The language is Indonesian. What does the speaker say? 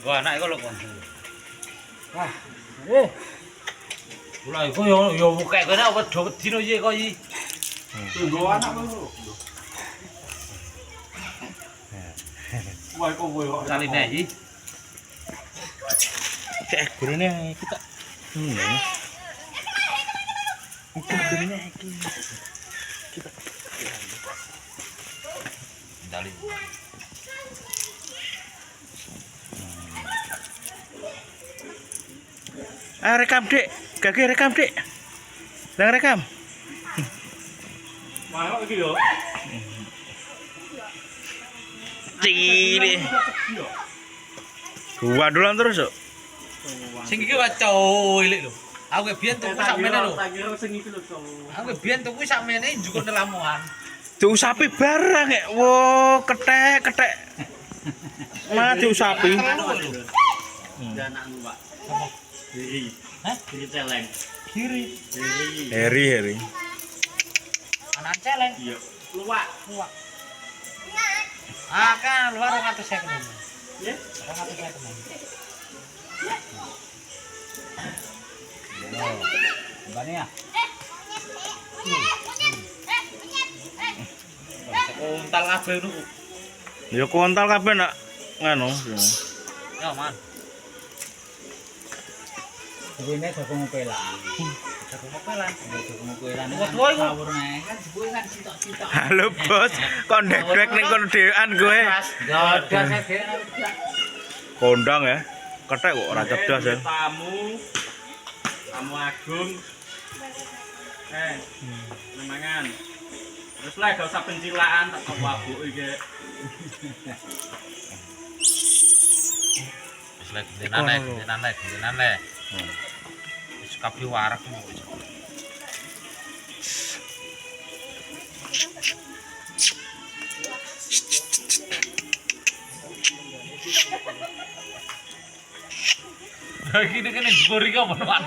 Wah, anak iku lho kon. Wah, eh. Kula iku yo buka kene apa dino iki kok iki. Tunggu anak lho. Wah, kok kowe kok Saline iki. Cek gurine kita. Itu gurine iki. Kita. Dali. Ah rekam, Dik. Gage rekam, Dik. Lang rekam. Mana iki yo? Cilik. Gua dolan terus, Cuk. Sing iki wae cilik lho. Aku biyen tuku sakmene lho. Tak kira sing iki lho, Cuk. Aku biyen tuku sakmene njukune Lamongan. Diusapi barang ya. Wo, ketek. Mana diusapi? Dan anakmu, Pak. Diri. Hah? Diri celeng. Kiri. Diri. Heri. Anak celeng. Iya. Luwak. Luwak. Ah kan luar 200 saya kenal. Ya. 200 saya kenal. Bani ya. Untal kabeh niku. Ya kontal kabeh nak nganu. Ya, Man. Ini jagung pelan. Jagung pelan. Jagung pelan. Wah, tua iku. Kan dibuke kan sitok-sitok. Halo, Bos. Kon dek ning kon dhewean kowe. Enggak ada saya dhewe. Kondang ya. Ketek kok ora cerdas ya. Tamu agung. Nemangan. Terus lah gak usah pencilaan tak kok wabuk iki. Wis lek dinane. Wis kabeh warak mu. Lagi ini kan goreng apa, Man?